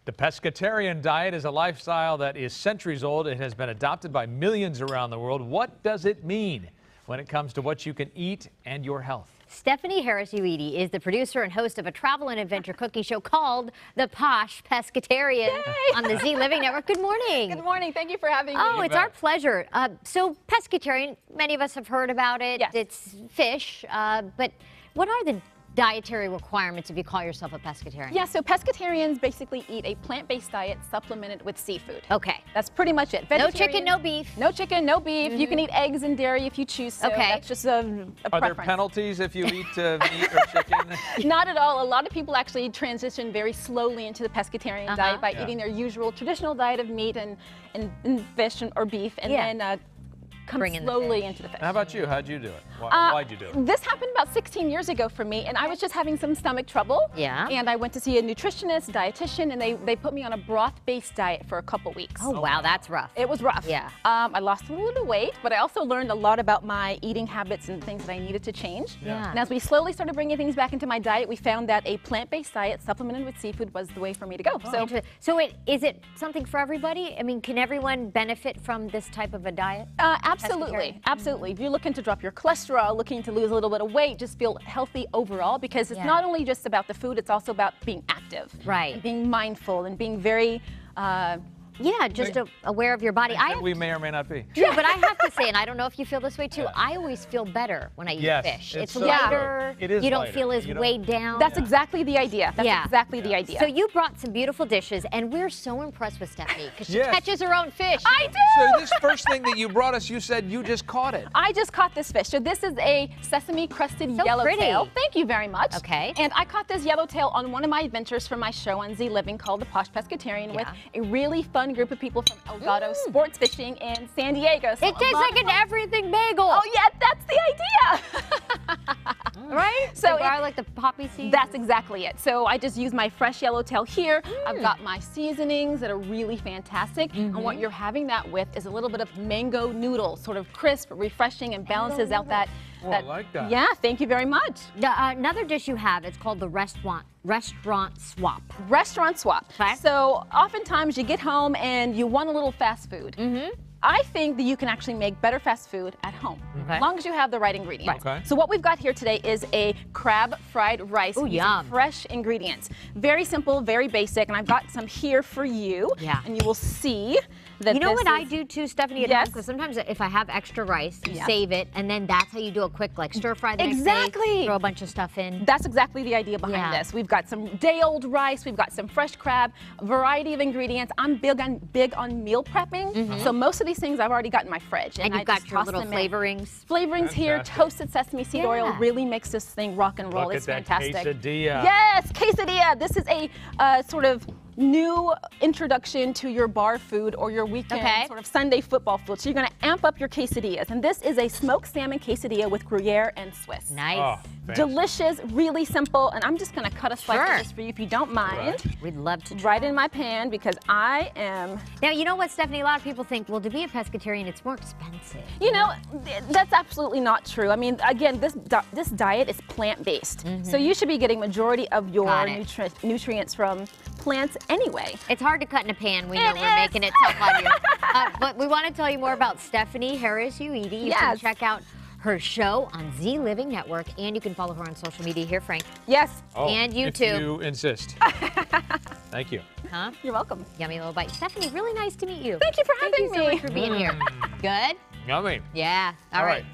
The pescatarian diet is a lifestyle that is centuries old. It has been adopted by millions around the world. What does it mean when it comes to what you can eat and your health? Stephanie Harris Uyidi is the producer and host of a travel and adventure cooking show called the Posh Pescatarian on the Z Living Network. Good morning. Good morning. Thank you for having me. Oh, it's our pleasure. So pescatarian, many of us have heard about it. Yes. It's fish, but what are the dietary requirements if you call yourself a pescatarian? Yeah, so pescatarians basically eat a plant-based diet supplemented with seafood. Okay. That's pretty much it. No chicken, no beef. No chicken, no beef. You can eat eggs and dairy if you choose so. Okay. That's just a Are there preference. penalties if you eat meat or chicken? Not at all. A lot of people actually transition very slowly into the pescatarian diet by eating their usual traditional diet of meat and fish or beef, and then come slowly into the fish. How about you? How'd you do it? Why'd you do it? This happened about 16 years ago for me, and I was just having some stomach trouble. Yeah. And I went to see a nutritionist, dietitian, and they put me on a broth-based diet for a couple weeks. Oh, wow, that's rough. It was rough. Yeah. I lost a little bit of weight, but I also learned a lot about my eating habits and things that I needed to change. Yeah. And as we slowly started bringing things back into my diet, we found that a plant-based diet supplemented with seafood was the way for me to go. So is it something for everybody? I mean, can everyone benefit from this type of a diet? Absolutely. Absolutely. If you're looking to drop your cholesterol, looking to lose a little bit of weight, just feel healthy overall, because it's not only just about the food, it's also about being active. Right. And being mindful and being very just aware of your body. We may or may not be. True, but I have to say, and I don't know if you feel this way too, I always feel better when I eat fish. It's lighter. It is you don't lighter. feel as weighed down. That's exactly the idea. That's exactly the idea. So you brought some beautiful dishes, and we're so impressed with Stephanie because she catches her own fish. I do! So this first thing that you brought us, you said you just caught it. I just caught this fish. So this is a sesame-crusted yellowtail. Thank you very much. Okay. And I caught this yellowtail on one of my adventures for my show on Z Living called the Posh Pescatarian with a really fun group of people from Elgato Sports Fishing in San Diego. So it tastes like an everything bagel. Oh yeah, that's the idea. Right? So I like the poppy seeds. That's exactly it. So I just use my fresh yellowtail here. I've got my seasonings that are really fantastic. And what you're having that with is a little bit of mango noodles, sort of crisp, refreshing, and balances out that. I like that. Yeah, thank you very much. Another dish you have, it's called the restaurant swap. Restaurant swap. Okay. So oftentimes you get home and you want a little fast food. I think that you can actually make better fast food at home, as long as you have the right ingredients. Right. So what we've got here today is a crab fried rice using fresh ingredients. Very simple, very basic, and I've got some here for you. Yeah. And you will see that you know what I do too, Stephanie? Because sometimes if I have extra rice, you save it, and then that's how you do a quick like stir fry the next day, throw a bunch of stuff in. That's exactly the idea behind this. We've got some day-old rice, we've got some fresh crab, a variety of ingredients. I'm big on meal prepping, so most of these things I've already got in my fridge. And you've got your little flavorings. Flavorings here, toasted sesame seed oil really makes this thing rock and roll. It's fantastic. Quesadilla. Yes, quesadilla. This is a sort of new introduction to your bar food or your weekend sort of Sunday football food. So you're going to amp up your quesadillas. And this is a smoked salmon quesadilla with gruyere and Swiss. Nice. Delicious, really simple. And I'm just going to cut a slice of this for you if you don't mind. We'd love to try. Right in my pan because I am... Now, you know what, Stephanie? A lot of people think, well, to be a pescatarian, it's more expensive. You know, that's absolutely not true. I mean, again, this diet is plant-based. So you should be getting majority of your nutrients from plants anyway. It's hard to cut in a pan. We know we're making it tough on you. But we want to tell you more about Stephanie Harris Uyidi. You can check out her show on Z Living Network, and you can follow her on social media here, Frank. Yes. And you too. If you insist. Thank you. You're welcome. Yummy little bite. Stephanie, really nice to meet you. Thank you for having me. Thank you so much for being here. Good? Yummy. Yeah. All right.